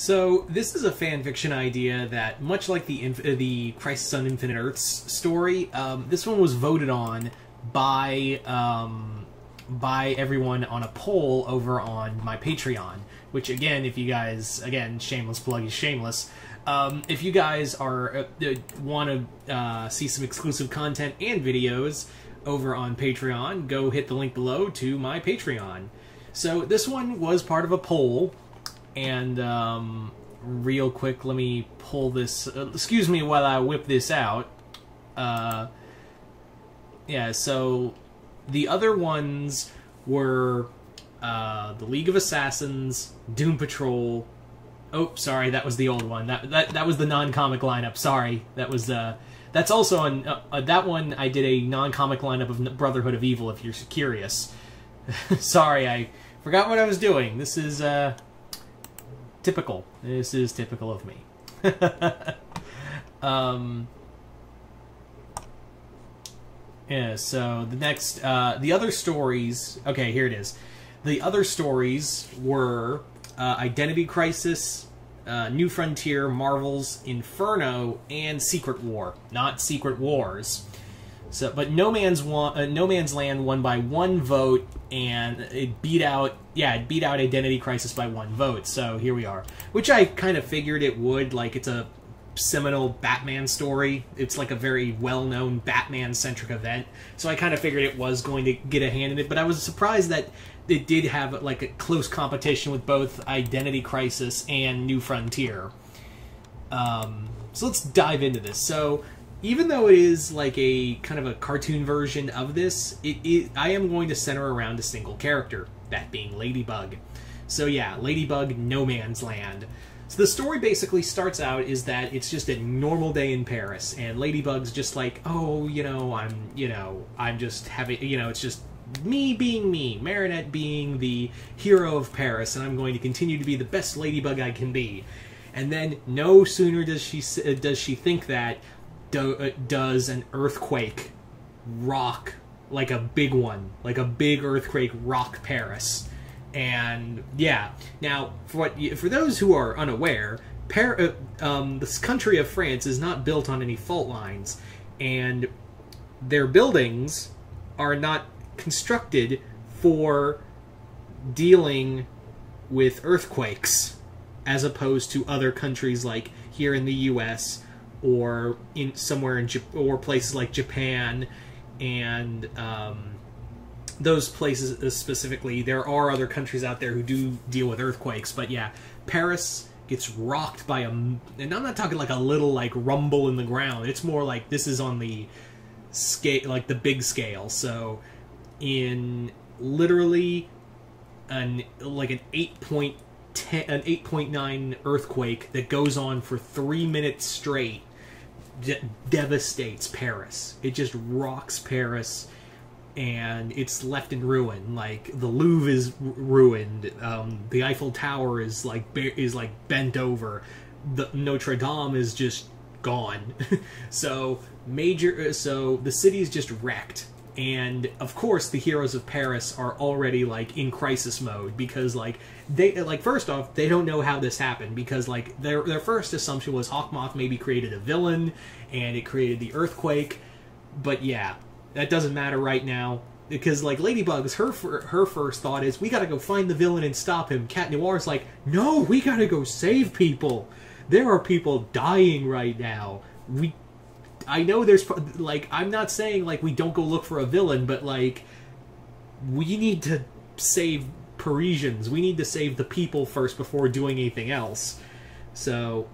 So this is a fan fiction idea that, much like the Crisis on Infinite Earths story, this one was voted on by everyone on a poll over on my Patreon. Which, again, if you guys, shameless plug is shameless. If you guys are want to see some exclusive content and videos over on Patreon, go hit the link below to my Patreon. So this one was part of a poll, and real quick, let me pull this. Excuse me while I whip this out. Yeah, so the other ones were the League of Assassins, Doom Patrol. Oh, sorry, that was the old one. That was the non-comic lineup. Sorry, that's also on that one. I did a non-comic lineup of Brotherhood of Evil. If you're curious, sorry, I forgot what I was doing. This is typical. This is typical of me. Yeah. So the next, the other stories. Okay, here it is. The other stories were Identity Crisis, New Frontier, Marvel's Inferno, and Secret War. Not Secret Wars. So, but No Man's Land won by 1 vote, and it beat out Identity Crisis by 1 vote. So here we are, which I kind of figured it would. Like, it's a seminal Batman story. It's like a very well-known Batman-centric event. So I kind of figured it was going to get a hand in it. But I was surprised that it did have like a close competition with both Identity Crisis and New Frontier. So let's dive into this. So even though it is like a kind of a cartoon version of this, I am going to center around a single character, that being Ladybug. So yeah, Ladybug, No Man's Land. So the story basically starts out is that it's just a normal day in Paris, and Ladybug's just like, oh, I'm just having, it's just me being me, Marinette being the hero of Paris, and I'm going to continue to be the best Ladybug I can be. And then no sooner does she think that, does an earthquake rock, like a big one, like a big earthquake rock Paris. And yeah, now for those who are unaware, this country of France is not built on any fault lines, and their buildings are not constructed for dealing with earthquakes, as opposed to other countries like here in the U.S. or or places like Japan and those places specifically. There are other countries out there who do deal with earthquakes, but yeah, Paris gets rocked by and I'm not talking like a little like rumble in the ground. It's more like this is on the scale, like the big scale. So in literally an 8.9 earthquake that goes on for 3 minutes straight devastates Paris. It just rocks Paris, and it's left in ruin. Like the Louvre is ruined. The Eiffel Tower is like bent over. The Notre Dame is just gone. So the city is just wrecked. And of course, the heroes of Paris are already like in crisis mode because first off, they don't know how this happened, because like their first assumption was Hawkmoth maybe created a villain and it created the earthquake. But yeah, that doesn't matter right now, because like Ladybug's her first thought is, we gotta go find the villain and stop him. Cat Noir's like, no, we gotta go save people. There are people dying right now. I know there's like, I'm not saying like we don't go look for a villain, but like we need to save Parisians. We need to save the people first before doing anything else. So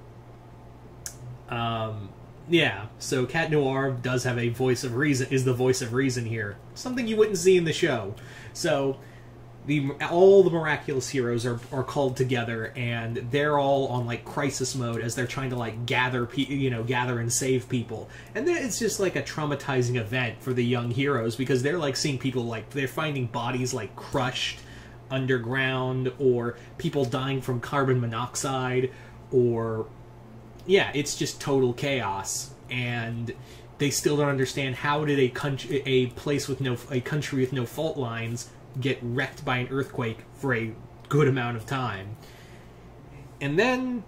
yeah, so Cat Noir does have a voice of reason, is the voice of reason here. Something you wouldn't see in the show. So all the miraculous heroes are called together, and they're all on like crisis mode as they're trying to like gather and save people. And then it's just like a traumatizing event for the young heroes, because they're like seeing people, like they're finding bodies like crushed underground, or people dying from carbon monoxide, or yeah, it's just total chaos. And they still don't understand, how did a country with no fault lines get wrecked by an earthquake for a good amount of time. And then,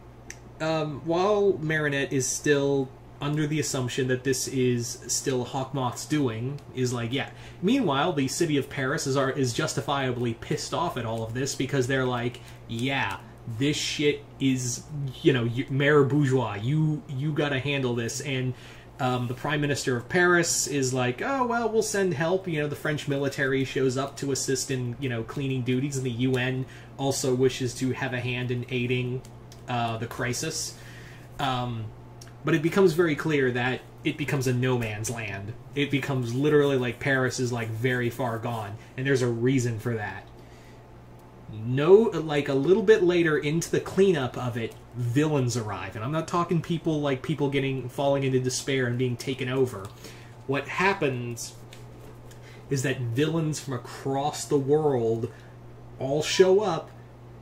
while Marinette is still under the assumption that this is still Hawkmoth's doing, is like, yeah. Meanwhile, the city of Paris is justifiably pissed off at all of this, because they're like, yeah, this shit is, you know, Mayor Bourgeois, you gotta handle this. And the Prime Minister of Paris is like, oh, well, we'll send help. You know, the French military shows up to assist in, you know, cleaning duties, and the UN also wishes to have a hand in aiding the crisis. But it becomes very clear that it becomes a no man's land. It becomes literally like Paris is like very far gone, and there's a reason for that. Like a little bit later into the cleanup of it, villains arrive, and I'm not talking people like people falling into despair and being taken over. What happens is that villains from across the world all show up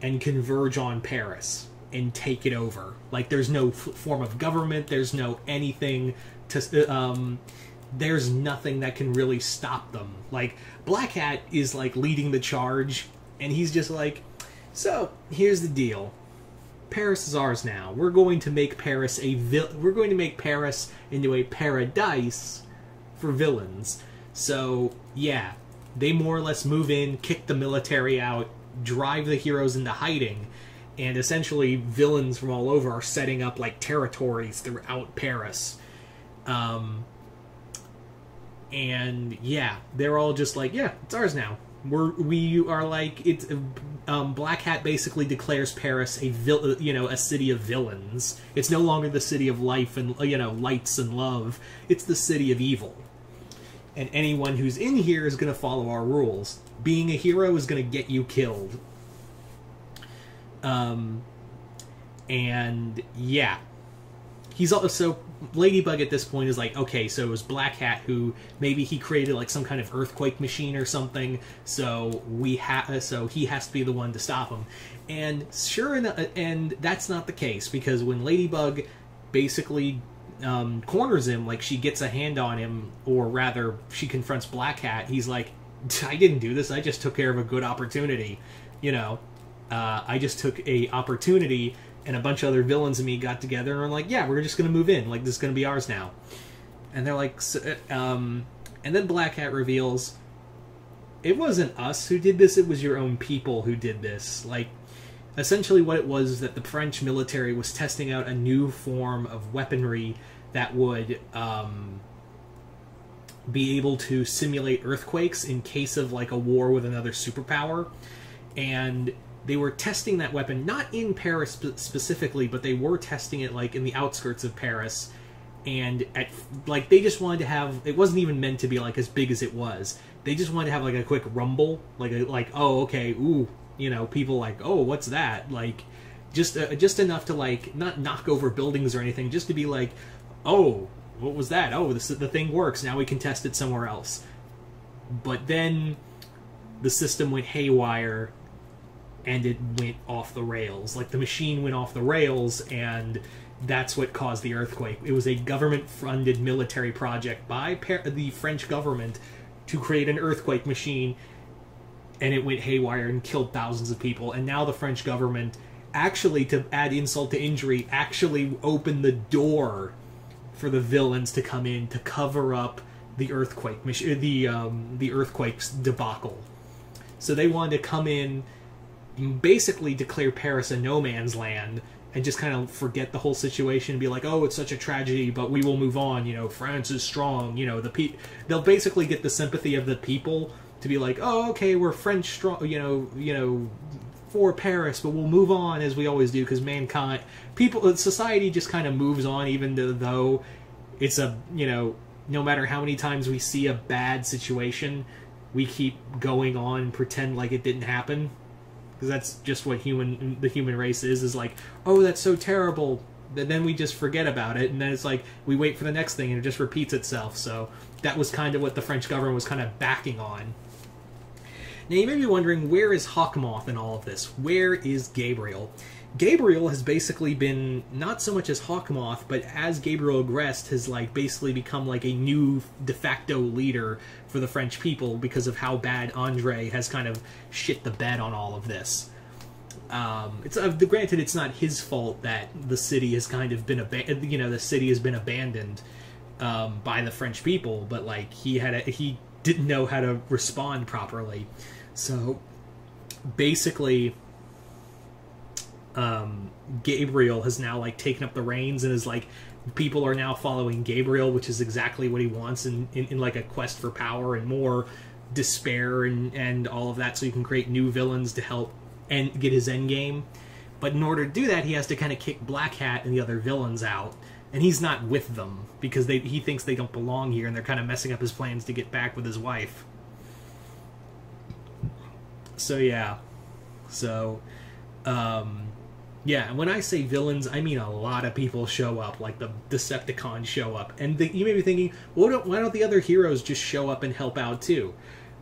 and converge on Paris and take it over. Like, there's no form of government, there's no anything to there's nothing that can really stop them. Like, Black Hat is like leading the charge, and he's just like, so here's the deal, Paris is ours now. We're going to make Paris we're going to make Paris into a paradise for villains. So yeah, they more or less move in, kick the military out, drive the heroes into hiding, and essentially villains from all over are setting up like territories throughout Paris. And yeah, they're all just like, yeah, it's ours now. We are like, it's Black Hat basically declares Paris a city of villains. It's no longer the city of life and, you know, lights and love. It's the city of evil. And anyone who's in here is going to follow our rules. Being a hero is going to get you killed. And yeah, he's also, Ladybug at this point is like, okay, so it was Black Hat who maybe he created like some kind of earthquake machine or something, so so he has to be the one to stop him. And sure enough, and that's not the case, because when Ladybug basically corners him, like she gets a hand on him, or rather she confronts Black Hat, he's like, I didn't do this, I just took care of a good opportunity, you know. I just took a opportunity, and a bunch of other villains and me got together and were like, yeah, we're just going to move in. Like, this is going to be ours now. And they're like, and then Black Hat reveals, it wasn't us who did this, it was your own people who did this. Like, essentially what it was that the French military was testing out a new form of weaponry that would be able to simulate earthquakes in case of, like, a war with another superpower. And they were testing that weapon, not in Paris specifically, but they were testing it, like, in the outskirts of Paris. And, like, they just wanted to have... It wasn't even meant to be, like, as big as it was. They just wanted to have, like, a quick rumble. Like, oh, okay, ooh. You know, people like, oh, what's that? Like, just enough to, like, not knock over buildings or anything, just to be like, oh, what was that? Oh, the thing works. Now we can test it somewhere else. But then the system went haywire, and it went off the rails. Like, the machine went off the rails, and that's what caused the earthquake. It was a government-funded military project by the French government to create an earthquake machine, and it went haywire and killed thousands of people. And now the French government, actually, to add insult to injury, actually opened the door for the villains to come in to cover up the earthquake, the earthquake's debacle. So they wanted to come in, basically declare Paris a no man's land, and just kind of forget the whole situation and be like, oh, it's such a tragedy, but we will move on, you know, France is strong, you know, they'll basically get the sympathy of the people to be like, oh, okay, we're French strong, you know, for Paris, but we'll move on as we always do, because society just kind of moves on, even though it's no matter how many times we see a bad situation, we keep going on and pretend like it didn't happen. Because that's just what the human race is like, oh, that's so terrible, and then we just forget about it, and then it's like, we wait for the next thing, and it just repeats itself. So that was kind of what the French government was kind of backing on. Now, you may be wondering, where is Hawkmoth in all of this? Where is Gabriel? Gabriel has basically been, not so much as Hawkmoth, but as Gabriel Agreste has, like, basically become, like, a new de facto leader for the French people because of how bad Andre has kind of shit the bed on all of this. Granted, it's not his fault that the city has kind of been the city has been abandoned by the French people, but like he didn't know how to respond properly. So basically, Gabriel has now like taken up the reins and is like, people are now following Gabriel, which is exactly what he wants in like a quest for power and more despair and all of that, so you can create new villains to help and get his end game. But in order to do that, he has to kind of kick Black Hat and the other villains out, and he's not with them because he thinks they don't belong here, and they're kind of messing up his plans to get back with his wife. So yeah, yeah, and when I say villains, I mean a lot of people show up, like the Decepticons show up. And you may be thinking, well, why don't the other heroes just show up and help out too?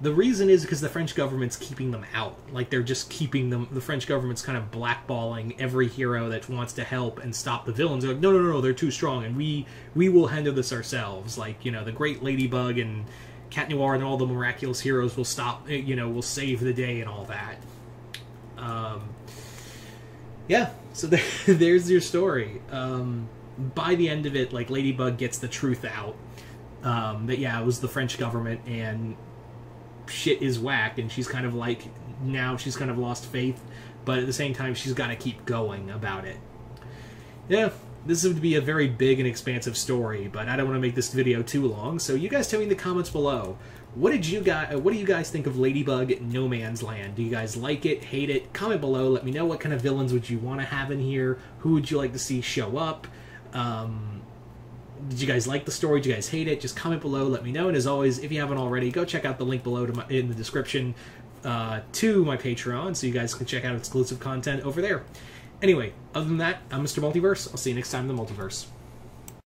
The reason is because the French government's keeping them out. Like, they're just keeping them... The French government's kind of blackballing every hero that wants to help and stop the villains. They're like, no, they're too strong, and we will handle this ourselves. Like, the great Ladybug and Cat Noir and all the miraculous heroes will stop, will save the day and all that. Yeah, so there's your story. By the end of it, like, Ladybug gets the truth out. That, yeah, it was the French government, and shit is whack, and she's kind of like, now she's kind of lost faith, but at the same time, she's got to keep going about it. Yeah, this would be a very big and expansive story, but I don't want to make this video too long, so you guys tell me in the comments below. What do you guys think of Ladybug No Man's Land? Do you guys like it, hate it? Comment below, let me know what kind of villains would you want to have in here, who would you like to see show up, did you guys like the story? Did you guys hate it? Just comment below, let me know, and as always, if you haven't already, go check out the link below in the description to my Patreon, so you guys can check out exclusive content over there. Anyway, other than that, I'm Mr. Multiverse. I'll see you next time in the Multiverse.